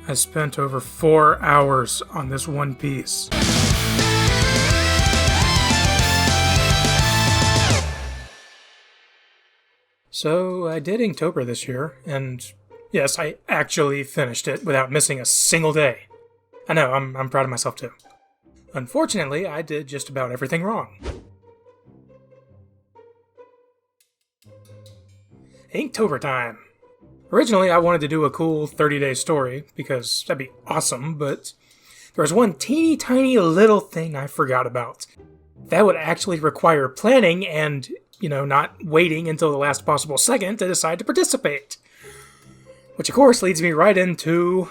I spent over 4 hours on this one piece. So I did Inktober this year, and yes, I actually finished it without missing a single day. I know, I'm proud of myself too. Unfortunately, I did just about everything wrong. Inktober time! Originally, I wanted to do a cool 30-day story, because that'd be awesome, but there was one teeny tiny little thing I forgot about. That would actually require planning and, not waiting until the last possible second to decide to participate. Which, of course, leads me right into...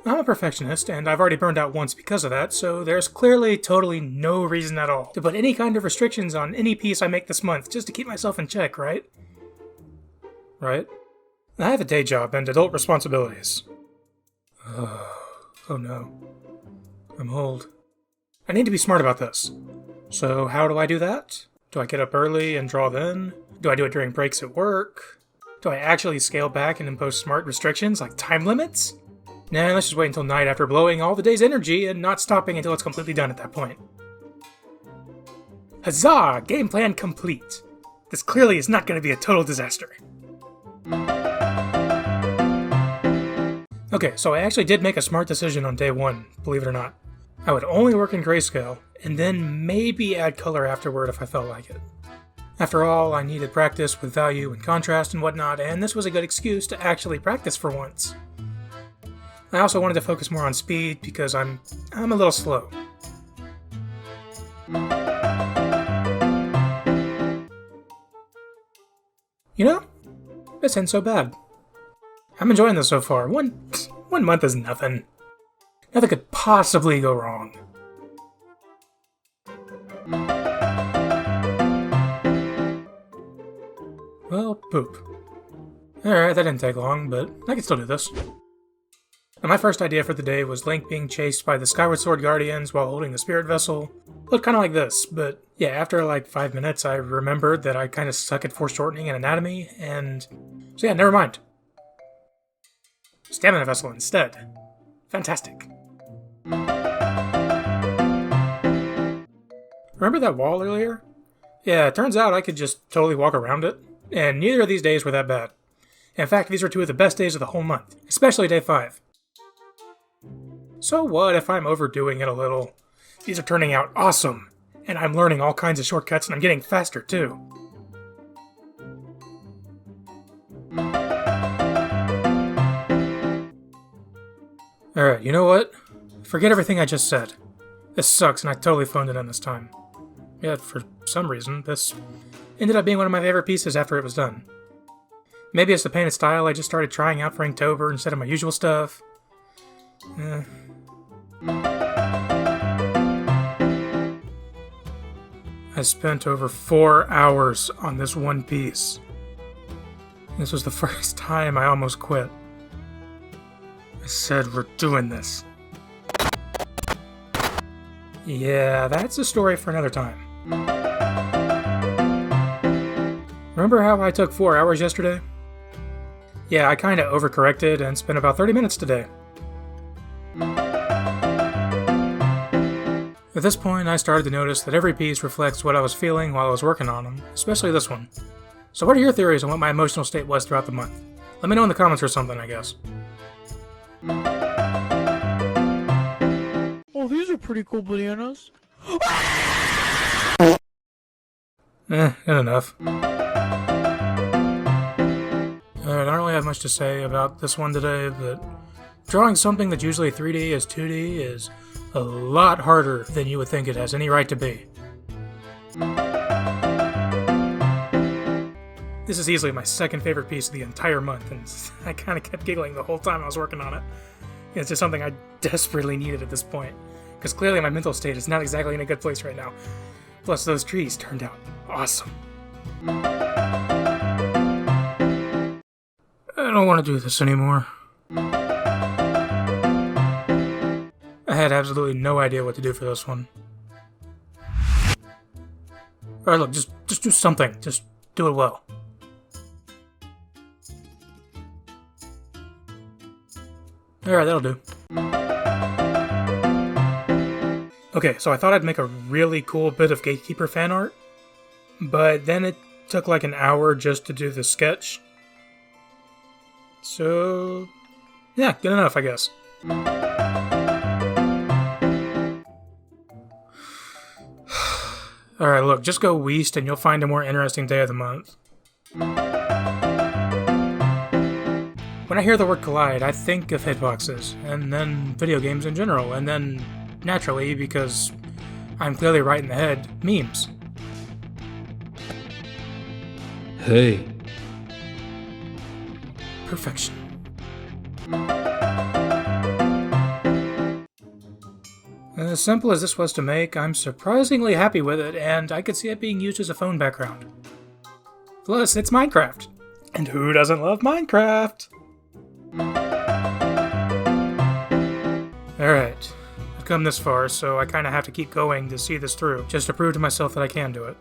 I'm a perfectionist, and I've already burned out once because of that, so there's clearly totally no reason at all to put any kind of restrictions on any piece I make this month, just to keep myself in check, right? Right? I have a day job and adult responsibilities. Oh no. I'm old. I need to be smart about this. So how do I do that? Do I get up early and draw then? Do I do it during breaks at work? Do I actually scale back and impose smart restrictions like time limits? Nah, let's just wait until night after blowing all the day's energy and not stopping until it's completely done at that point. Huzzah! Game plan complete! This clearly is not going to be a total disaster. Okay, so I actually did make a smart decision on day one, believe it or not. I would only work in grayscale, and then maybe add color afterward if I felt like it. After all, I needed practice with value and contrast and whatnot, and this was a good excuse to actually practice for once. I also wanted to focus more on speed because I'm a little slow. This ain't so bad. I'm enjoying this so far. One month is nothing. Nothing could possibly go wrong. Well, poop. Alright, that didn't take long, but I can still do this. Now, my first idea for the day was Link being chased by the Skyward Sword Guardians while holding the spirit vessel. Looked kind of like this, but yeah, after like 5 minutes I remembered that I kind of suck at foreshortening and anatomy, and so yeah, never mind. Stamina vessel instead. Fantastic. Remember that wall earlier? Yeah, it turns out I could just totally walk around it, and neither of these days were that bad. In fact, these are two of the best days of the whole month, especially day 5. So what if I'm overdoing it a little? These are turning out awesome, and I'm learning all kinds of shortcuts and I'm getting faster too. Alright, you know what? Forget everything I just said. This sucks and I totally phoned it in this time. Yet, for some reason, this ended up being one of my favorite pieces after it was done. Maybe it's the painted style I just started trying out for Inktober instead of my usual stuff. I spent over 4 hours on this one piece. This was the first time I almost quit. I said, we're doing this. Yeah, that's a story for another time. Remember how I took 4 hours yesterday? Yeah, I kinda overcorrected and spent about 30 minutes today. At this point, I started to notice that every piece reflects what I was feeling while I was working on them, especially this one. So what are your theories on what my emotional state was throughout the month? Let me know in the comments or something, I guess. Oh, these are pretty cool bananas. Good enough. Alright, I don't really have much to say about this one today, but drawing something that's usually 3D as 2D is a lot harder than you would think it has any right to be. This is easily my second favorite piece of the entire month, and I kind of kept giggling the whole time I was working on it. It's just something I desperately needed at this point, because clearly my mental state is not exactly in a good place right now. Plus, those trees turned out awesome. I don't want to do this anymore. I had absolutely no idea what to do for this one. Alright, look, just do something. Just do it well. Alright, that'll do. Okay, so I thought I'd make a really cool bit of Gatekeeper fan art, but then it took like an hour just to do the sketch. So, yeah, good enough, I guess. Alright, look, just go west and you'll find a more interesting day of the month. When I hear the word collide, I think of hitboxes, and then video games in general, and then, naturally, because I'm clearly right in the head, memes. Hey. Perfection. As simple as this was to make, I'm surprisingly happy with it, and I could see it being used as a phone background. Plus, it's Minecraft. And who doesn't love Minecraft? Alright, I've come this far, so I kinda have to keep going to see this through, just to prove to myself that I can do it.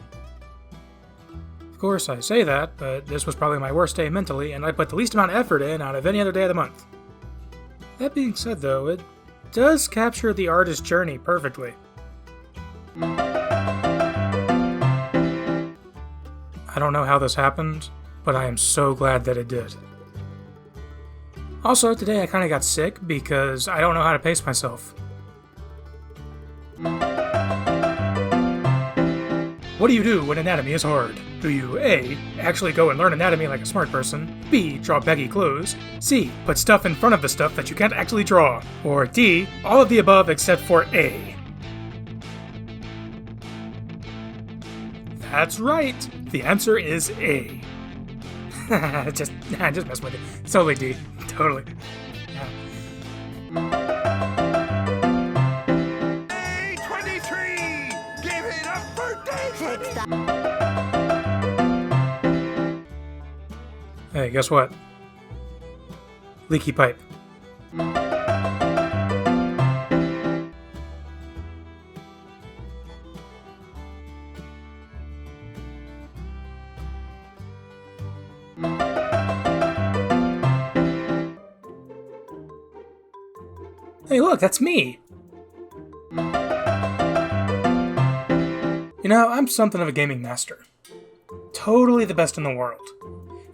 Of course, I say that, but this was probably my worst day mentally, and I put the least amount of effort in out of any other day of the month. That being said, though, it does capture the artist's journey perfectly. I don't know how this happened, but I am so glad that it did. Also, today I kinda got sick because I don't know how to pace myself. What do you do when anatomy is hard? Do you A. actually go and learn anatomy like a smart person, B. draw baggy clothes, C. put stuff in front of the stuff that you can't actually draw, or D. all of the above except for A? That's right! The answer is A. just mess with it. It's totally D. Totally. Yeah. Day 23! Give it up for Day 23! Hey, guess what? Leaky pipe. Hey, look, that's me! You know, I'm something of a gaming master. Totally the best in the world.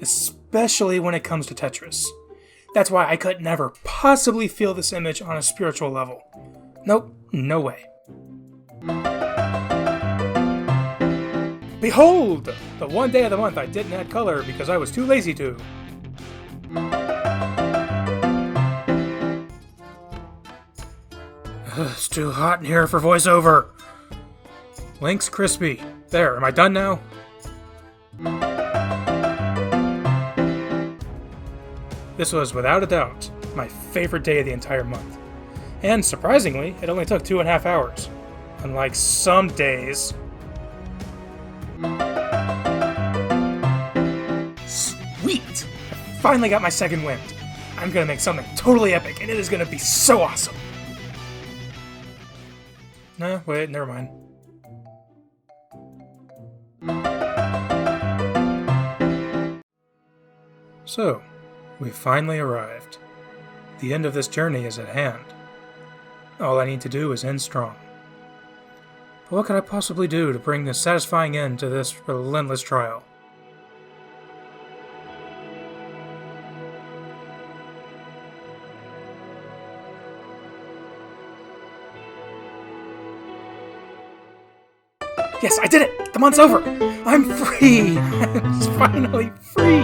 Especially when it comes to Tetris. That's why I could never possibly feel this image on a spiritual level. Nope, no way. Behold! The one day of the month I didn't add color because I was too lazy to. It's too hot in here for voiceover. Link's crispy. There, am I done now? This was, without a doubt, my favorite day of the entire month. And surprisingly, it only took 2.5 hours. Unlike some days. Sweet! I finally got my second wind. I'm gonna make something totally epic, and it is gonna be so awesome! No, wait, never mind. So, we finally arrived. The end of this journey is at hand. All I need to do is end strong. But what could I possibly do to bring this satisfying end to this relentless trial? Yes, I did it! The month's over! I'm free! I'm finally free!